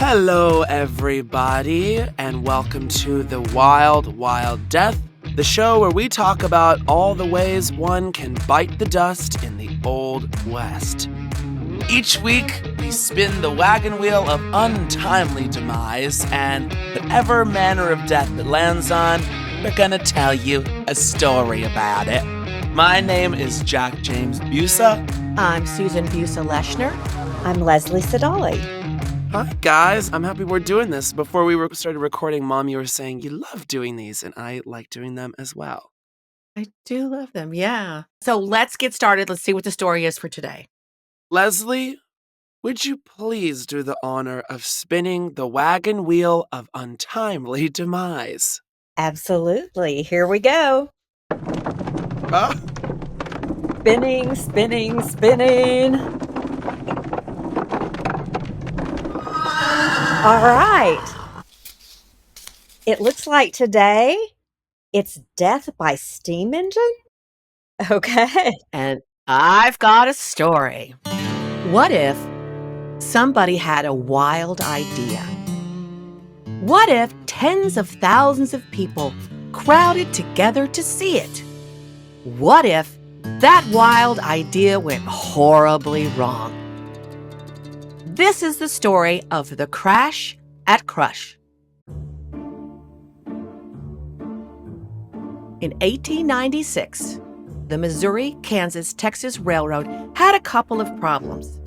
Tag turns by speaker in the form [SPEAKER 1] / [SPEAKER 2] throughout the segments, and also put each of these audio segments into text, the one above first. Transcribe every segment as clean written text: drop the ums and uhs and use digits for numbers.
[SPEAKER 1] Hello, everybody, and welcome to The Wild, Wild Death, the show where we talk about all the ways one can bite the dust in the Old West. Each week, we spin the wagon wheel of untimely demise, and whatever manner of death it lands on, we're gonna tell you a story about it. My name is Jack James Busa.
[SPEAKER 2] I'm Susan Busa-Leshner.
[SPEAKER 3] I'm Leslie Sidali.
[SPEAKER 1] Hi, guys. I'm happy we're doing this. Before we started recording, Mom, you were saying you love doing these, and I like doing them as well.
[SPEAKER 2] I do love them, yeah. So let's get started. Let's see what the story is for today.
[SPEAKER 1] Leslie, would you please do the honor of spinning the wagon wheel of untimely demise?
[SPEAKER 3] Absolutely. Here we go.
[SPEAKER 1] Oh.
[SPEAKER 3] Spinning, spinning, spinning. All right. It looks like today it's death by steam engine. Okay.
[SPEAKER 2] And I've got a story. What if somebody had a wild idea? What if tens of thousands of people crowded together to see it? What if that wild idea went horribly wrong? This is the story of the crash at Crush. In 1896, the Missouri-Kansas-Texas Railroad had a couple of problems.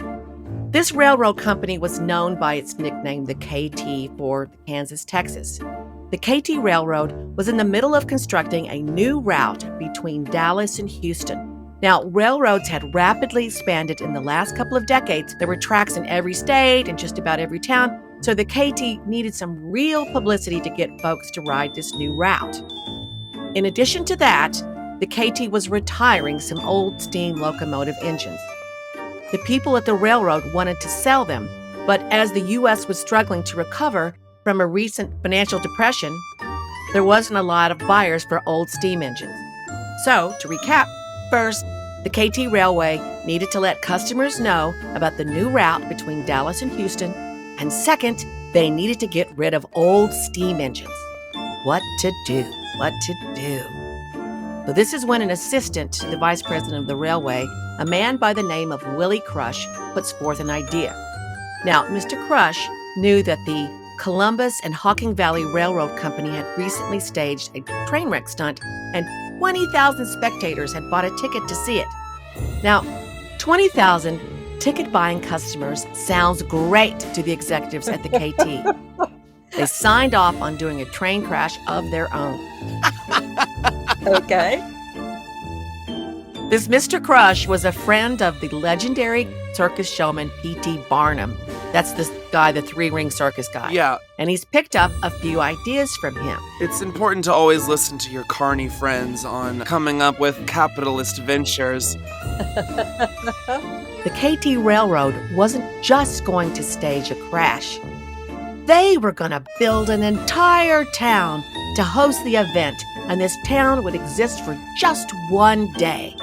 [SPEAKER 2] This railroad company was known by its nickname, the KT, for Kansas-Texas. The KT Railroad was in the middle of constructing a new route between Dallas and Houston. Now, railroads had rapidly expanded in the last couple of decades. There were tracks in every state and just about every town, so the KT needed some real publicity to get folks to ride this new route. In addition to that, the KT was retiring some old steam locomotive engines. The people at the railroad wanted to sell them, but as the U.S. was struggling to recover from a recent financial depression, there wasn't a lot of buyers for old steam engines. So, to recap, first, the KT Railway needed to let customers know about the new route between Dallas and Houston, and second, they needed to get rid of old steam engines. What to do? So this is when an assistant to the vice president of the railway, a man by the name of Willie Crush, puts forth an idea. Now, Mr. Crush knew that the Columbus and Hocking Valley Railroad Company had recently staged a train wreck stunt, and 20,000 spectators had bought a ticket to see it. Now, 20,000 ticket-buying customers sounds great to the executives at the KT. They signed off on doing a train crash of their own.
[SPEAKER 3] Okay.
[SPEAKER 2] This Mr. Crush was a friend of the legendary circus showman P.T. Barnum. That's the guy, the three-ring circus guy.
[SPEAKER 1] Yeah.
[SPEAKER 2] And he's picked up a few ideas from him.
[SPEAKER 1] It's important to always listen to your carny friends on coming up with capitalist ventures.
[SPEAKER 2] The KT Railroad wasn't just going to stage a crash. They were going to build an entire town to host the event, and this town would exist for just one day.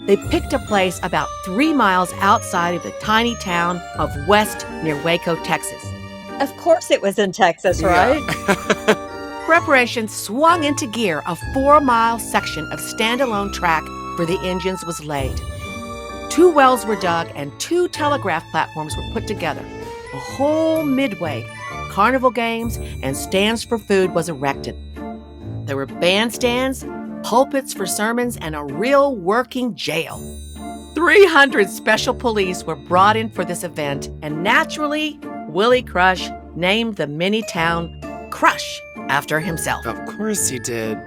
[SPEAKER 2] They picked a place about 3 miles outside of the tiny town of West near Waco, Texas.
[SPEAKER 3] Of course it was in Texas, right?
[SPEAKER 1] Yeah.
[SPEAKER 2] Preparations swung into gear. A 4-mile section of standalone track for the engines was laid. 2 wells were dug and 2 telegraph platforms were put together. A whole midway, carnival games, and stands for food was erected. There were bandstands, pulpits for sermons, and a real working jail. 300 special police were brought in for this event, and naturally, Willie Crush named the mini-town Crush after himself.
[SPEAKER 1] Of course he did.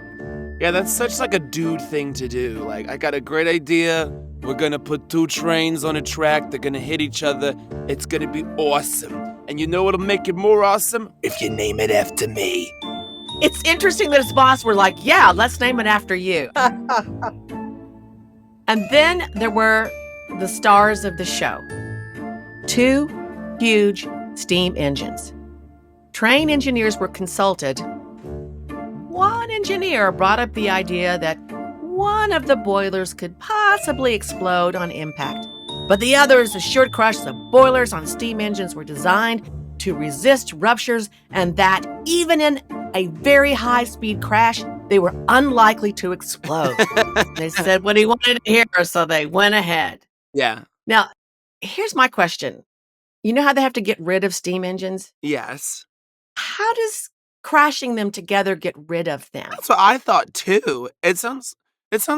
[SPEAKER 1] Yeah, that's such like a dude thing to do. Like, I got a great idea. We're gonna put 2 trains on a track. They're gonna hit each other. It's gonna be awesome. And you know what'll make it more awesome? If you name it after me.
[SPEAKER 2] It's interesting that his boss were like, yeah, let's name it after you. And then there were the stars of the show. 2 huge steam engines. Train engineers were consulted. One engineer brought up the idea that one of the boilers could possibly explode on impact, but the others assured Crush the boilers on steam engines were designed to resist ruptures and that even in a very high-speed crash, they were unlikely to explode. They said what he wanted to hear, so they went ahead.
[SPEAKER 1] Yeah.
[SPEAKER 2] Now, here's my question. You know how they have to get rid of steam engines?
[SPEAKER 1] Yes.
[SPEAKER 2] How does crashing them together get rid of them?
[SPEAKER 1] That's what I thought too. It sounds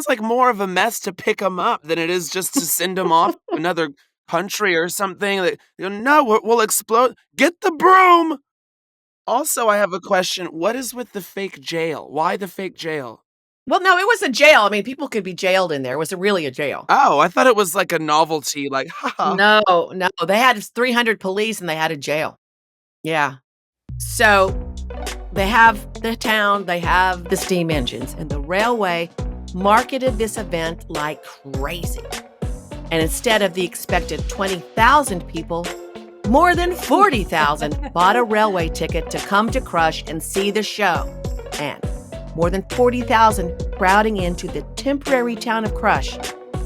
[SPEAKER 1] like more of a mess to pick them up than it is just to send them off to another country or something. Like, no, we'll explode. Get the broom. Also, I have a question. What is with the fake jail? Why the fake jail?
[SPEAKER 2] Well, no, it was a jail. I mean, people could be jailed in there. It was really a jail.
[SPEAKER 1] Oh, I thought it was like a novelty, like, haha.
[SPEAKER 2] No. They had 300 police and they had a jail. Yeah. So they have the town, they have the steam engines, and the railway marketed this event like crazy. And instead of the expected 20,000 people, more than 40,000 bought a railway ticket to come to Crush and see the show. And more than 40,000 crowding into the temporary town of Crush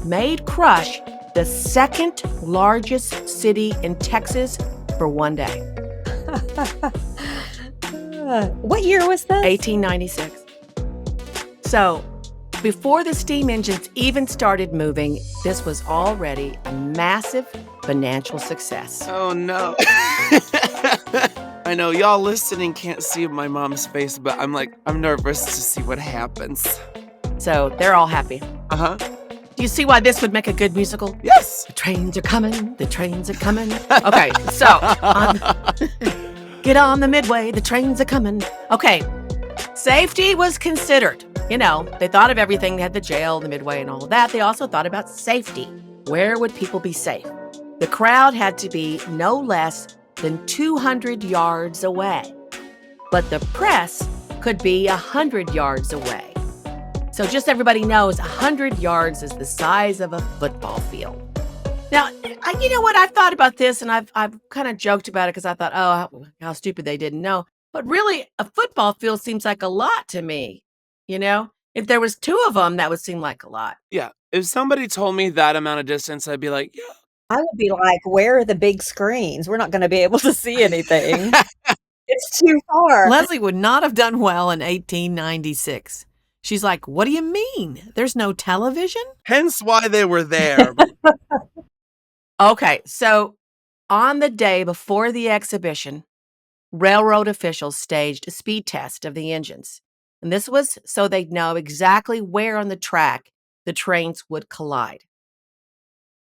[SPEAKER 2] made Crush the second largest city in Texas for one day.
[SPEAKER 3] What year was this?
[SPEAKER 2] 1896. So, before the steam engines even started moving, this was already a massive financial success.
[SPEAKER 1] Oh, no. I know y'all listening can't see my mom's face, but I'm nervous to see what happens.
[SPEAKER 2] So, they're all happy.
[SPEAKER 1] Uh-huh.
[SPEAKER 2] Do you see why this would make a good musical?
[SPEAKER 1] Yes.
[SPEAKER 2] The trains are coming, the trains are coming. Okay, so, get on the midway, the trains are coming. Okay, safety was considered. You know, they thought of everything. They had the jail, the midway, and all of that. They also thought about safety. Where would people be safe? The crowd had to be no less than 200 yards away. But the press could be 100 yards away. So just everybody knows 100 yards is the size of a football field. Now, you know what? I've thought about this, and I've kind of joked about it because I thought, oh, how stupid they didn't know. But really, a football field seems like a lot to me. You know, if there was 2 of them, that would seem like a lot.
[SPEAKER 1] Yeah. If somebody told me that amount of distance, I'd be like, yeah.
[SPEAKER 3] I would be like, where are the big screens? We're not going to be able to see anything. It's too far.
[SPEAKER 2] Leslie would not have done well in 1896. She's like, what do you mean? There's no television?
[SPEAKER 1] Hence why they were there.
[SPEAKER 2] Okay, so on the day before the exhibition, railroad officials staged a speed test of the engines. And this was so they'd know exactly where on the track the trains would collide.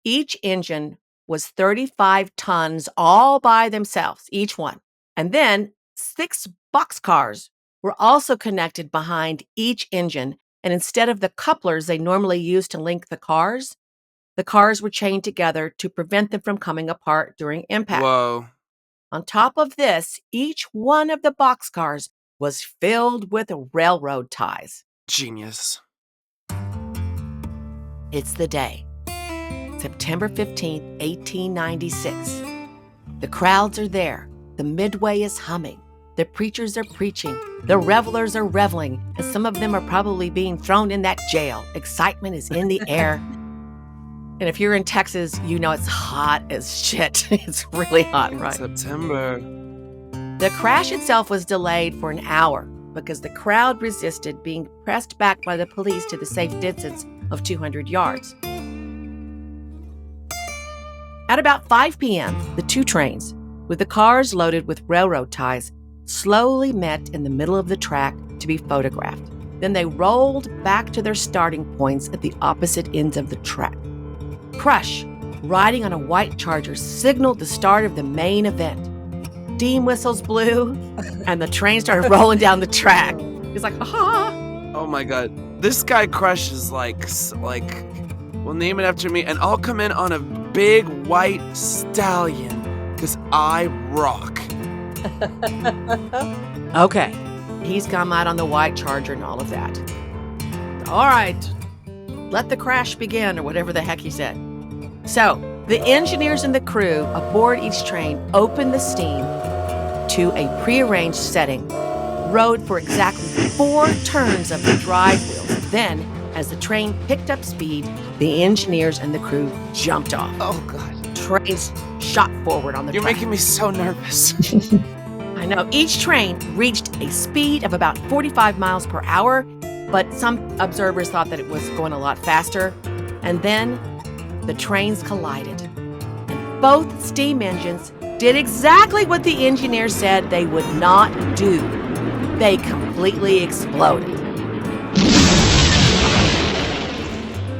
[SPEAKER 2] Each engine was 35 tons all by themselves, each one. And then 6 boxcars were also connected behind each engine. And instead of the couplers they normally use to link the cars were chained together to prevent them from coming apart during impact.
[SPEAKER 1] Whoa.
[SPEAKER 2] On top of this, each one of the boxcars was filled with railroad ties.
[SPEAKER 1] Genius.
[SPEAKER 2] It's the day, September 15th, 1896. The crowds are there. The midway is humming. The preachers are preaching. The revelers are reveling. And some of them are probably being thrown in that jail. Excitement is in the air. And if you're in Texas, you know it's hot as shit. It's really hot, right?
[SPEAKER 1] September.
[SPEAKER 2] The crash itself was delayed for an hour because the crowd resisted being pressed back by the police to the safe distance of 200 yards. At about 5 p.m., the 2 trains, with the cars loaded with railroad ties, slowly met in the middle of the track to be photographed. Then they rolled back to their starting points at the opposite ends of the track. Crush, riding on a white charger, signaled the start of the main event. Steam whistles blew, and the train started rolling down the track. He's like, aha!
[SPEAKER 1] Oh my god. This guy Crush is like, we'll name it after me, and I'll come in on a big white stallion, because I rock.
[SPEAKER 2] Okay, he's come out on the white charger and all of that. All right, let the crash begin, or whatever the heck he said. So, the engineers and the crew aboard each train opened the steam to a prearranged setting, rode for exactly 4 turns of the drive wheels. Then, as the train picked up speed, the engineers and the crew jumped off.
[SPEAKER 1] Oh god.
[SPEAKER 2] Trains shot forward on the
[SPEAKER 1] You're
[SPEAKER 2] track.
[SPEAKER 1] making me so nervous.
[SPEAKER 2] I know. Each train reached a speed of about 45 miles per hour, but some observers thought that it was going a lot faster. And then the trains collided. And both steam engines did exactly what the engineer said they would not do. They completely exploded.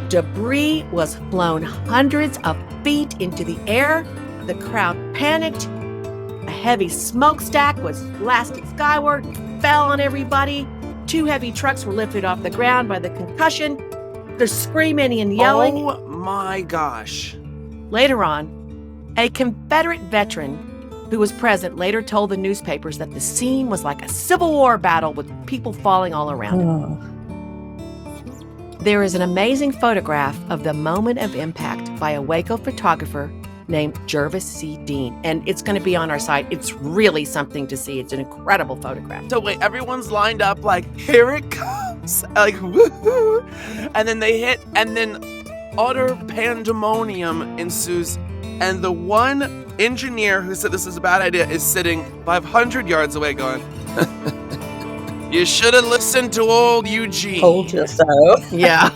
[SPEAKER 2] Debris was flown hundreds of feet into the air. The crowd panicked. A heavy smokestack was blasted skyward, fell on everybody. 2 heavy trucks were lifted off the ground by the concussion. They're screaming and yelling.
[SPEAKER 1] Oh my gosh.
[SPEAKER 2] Later on, a Confederate veteran who was present later told the newspapers that the scene was like a Civil War battle with people falling all around him. There is an amazing photograph of the moment of impact by a Waco photographer named Jervis C. Dean, and it's going to be on our site. It's really something to see. It's an incredible photograph.
[SPEAKER 1] So wait, everyone's lined up like, here it comes, like, woohoo, and then they hit, and then utter pandemonium ensues, and the one engineer who said this is a bad idea is sitting 500 yards away going, you should have listened to old Eugene.
[SPEAKER 3] Told you so.
[SPEAKER 2] Yeah.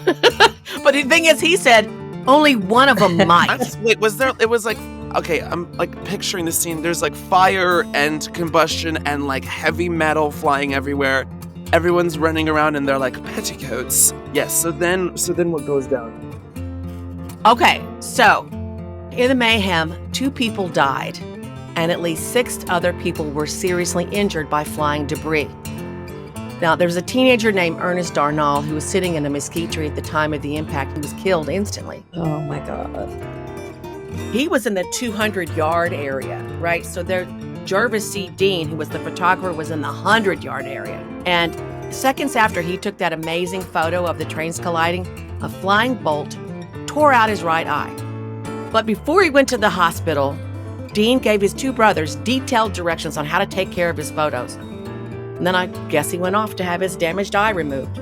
[SPEAKER 2] But the thing is, he said only one of them might.
[SPEAKER 1] Wait, was there, it was like, okay, I'm like picturing the scene. There's like fire and combustion and like heavy metal flying everywhere. Everyone's running around in their like petticoats. Yes, so then what goes down?
[SPEAKER 2] Okay, so in the mayhem, 2 people died, and at least 6 other people were seriously injured by flying debris. Now, there was a teenager named Ernest Darnall who was sitting in a mesquite tree at the time of the impact. He was killed instantly.
[SPEAKER 3] Oh my God.
[SPEAKER 2] He was in the 200-yard area, right? So there, Jervis C. Dean, who was the photographer, was in the 100-yard area. And seconds after he took that amazing photo of the trains colliding, a flying bolt tore out his right eye. But before he went to the hospital, Dean gave his 2 brothers detailed directions on how to take care of his photos. And then I guess he went off to have his damaged eye removed.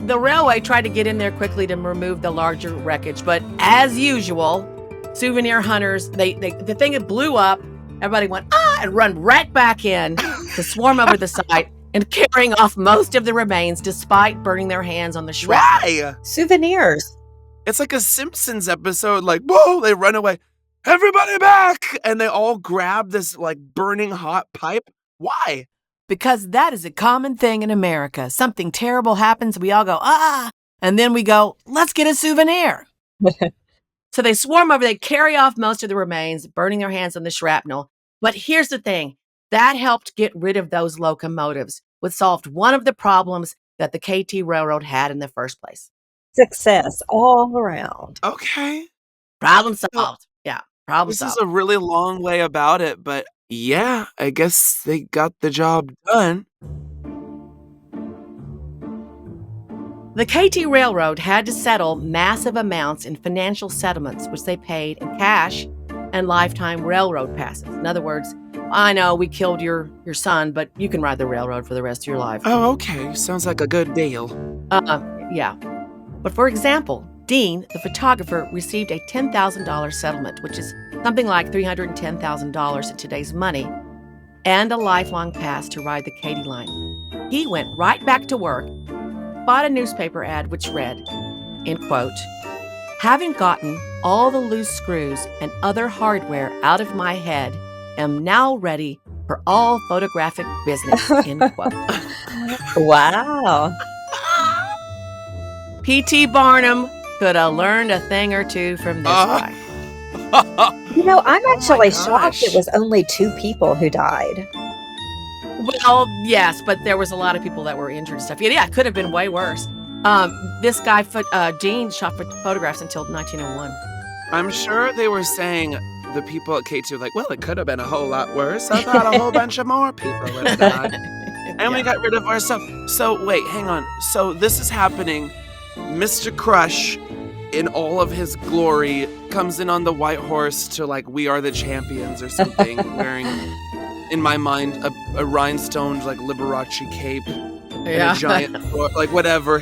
[SPEAKER 2] The railway tried to get in there quickly to remove the larger wreckage, but as usual, souvenir hunters, the thing that blew up, everybody went, and run right back in to swarm over the site and carrying off most of the remains despite burning their hands on the shrapnel.
[SPEAKER 1] Why?
[SPEAKER 3] Souvenirs.
[SPEAKER 1] It's like a Simpsons episode, like, whoa, they run away. Everybody back! And they all grab this like burning hot pipe. Why?
[SPEAKER 2] Because that is a common thing in America. Something terrible happens, we all go, and then we go, let's get a souvenir. So they swarm over, they carry off most of the remains, burning their hands on the shrapnel. But here's the thing, that helped get rid of those locomotives, which solved one of the problems that the KT Railroad had in the first place.
[SPEAKER 3] Success all around.
[SPEAKER 1] Okay.
[SPEAKER 2] Problem solved. Yeah, problem
[SPEAKER 1] This
[SPEAKER 2] solved.
[SPEAKER 1] is a really long way about it, but yeah, I guess they got the job done.
[SPEAKER 2] The KT Railroad had to settle massive amounts in financial settlements, which they paid in cash and lifetime railroad passes. In other words, I know we killed your son, but you can ride the railroad for the rest of your life.
[SPEAKER 1] Oh, okay. Sounds like a good deal.
[SPEAKER 2] Yeah. But for example, Dean, the photographer, received a $10,000 settlement, which is something like $310,000 in today's money, and a lifelong pass to ride the Katy line. He went right back to work, bought a newspaper ad which read, in quote, "Having gotten all the loose screws and other hardware out of my head, am now ready for all photographic business," end quote.
[SPEAKER 3] Wow.
[SPEAKER 2] P.T. Barnum could have learned a thing or two from this guy.
[SPEAKER 3] You know, I'm actually
[SPEAKER 1] gosh.
[SPEAKER 3] shocked it was only 2 people who died.
[SPEAKER 2] Well, yes, but there was a lot of people that were injured and stuff. Yeah, it could have been way worse. This guy, Dean, shot photographs until 1901.
[SPEAKER 1] I'm sure they were saying, the people at K2 like, well, it could have been a whole lot worse. I thought a whole bunch of more people would have died. And we got rid of our stuff. So wait, hang on. So this is happening. Mr. Crush, in all of his glory, comes in on the white horse to like, we are the champions or something, wearing, in my mind, a rhinestoned like Liberace cape. And a giant, like whatever.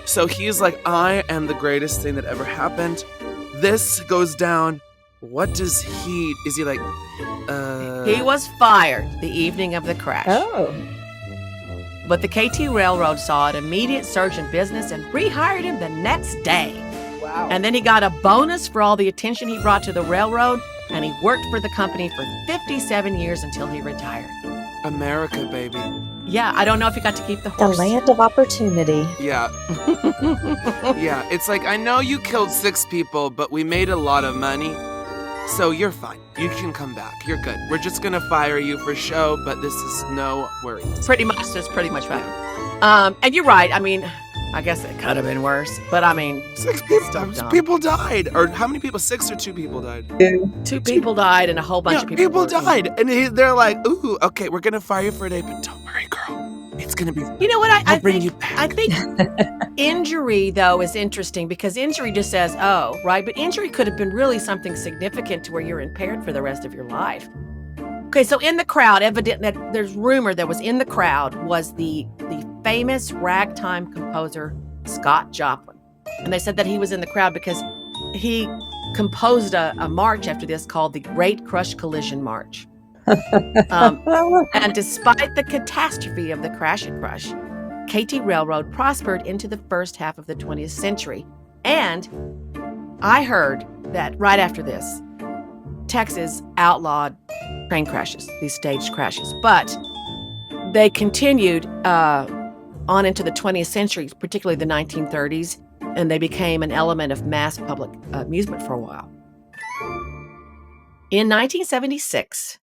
[SPEAKER 1] So he's like, I am the greatest thing that ever happened. This goes down What does is he like,
[SPEAKER 2] He was fired the evening of the crash.
[SPEAKER 3] Oh.
[SPEAKER 2] But the KT Railroad saw an immediate surge in business and rehired him the next day.
[SPEAKER 3] Wow.
[SPEAKER 2] And then he got a bonus for all the attention he brought to the railroad, and he worked for the company for 57 years until he retired.
[SPEAKER 1] America, baby.
[SPEAKER 2] Yeah, I don't know if he got to keep the
[SPEAKER 3] The
[SPEAKER 2] horse.
[SPEAKER 3] land of opportunity.
[SPEAKER 1] Yeah. Yeah, it's like, I know you killed 6 people, but we made a lot of money, so you're fine. You can come back. You're good. We're just gonna fire you for show, but this is no worries.
[SPEAKER 2] Pretty much, that's pretty much right. And you're right. I mean, I guess it could have been worse, but I mean,
[SPEAKER 1] 6
[SPEAKER 2] dumb.
[SPEAKER 1] people died. Or how many people? 6 or 2 people died?
[SPEAKER 2] 2 people died and a whole bunch of people were-
[SPEAKER 1] died. And they're like, ooh, okay, we're gonna fire you for a day, but don't worry, girl. It's gonna be
[SPEAKER 2] You know what?
[SPEAKER 1] I'll bring you back.
[SPEAKER 2] I think injury, though, is interesting because injury just says, oh, right? But injury could have been really something significant to where you're impaired for the rest of your life. Okay, so in the crowd, there's rumor that was in the crowd was the famous ragtime composer Scott Joplin. And they said that he was in the crowd because he composed a march after this called the Great Crush Collision March. And despite the catastrophe of the crash and crush, KT Railroad prospered into the first half of the 20th century. And I heard that right after this, Texas outlawed train crashes, these staged crashes. But they continued on into the 20th century, particularly the 1930s, and they became an element of mass public amusement for a while. In 1976,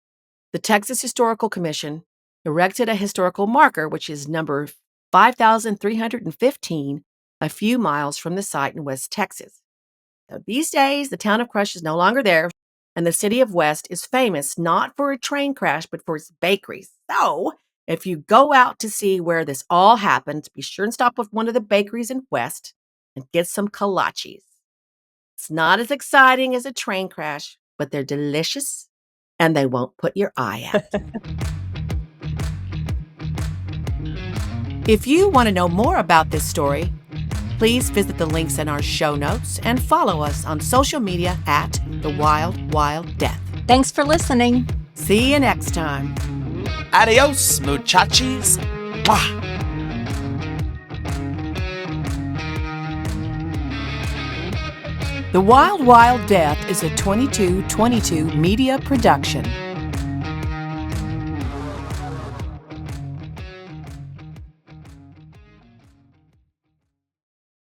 [SPEAKER 2] the Texas Historical Commission erected a historical marker, which is number 5,315, a few miles from the site in West Texas. Now, these days, the town of Crush is no longer there, and the city of West is famous not for a train crash, but for its bakeries. So, if you go out to see where this all happened, be sure and stop with one of the bakeries in West and get some kolaches. It's not as exciting as a train crash, but they're delicious and they won't put your eye out. If you want to know more about this story, please visit the links in our show notes and follow us on social media at The Wild Wild Death.
[SPEAKER 3] Thanks for listening.
[SPEAKER 2] See you next time.
[SPEAKER 1] Adios, muchachis. Mwah.
[SPEAKER 2] The Wild Wild Death is a 2222 media production.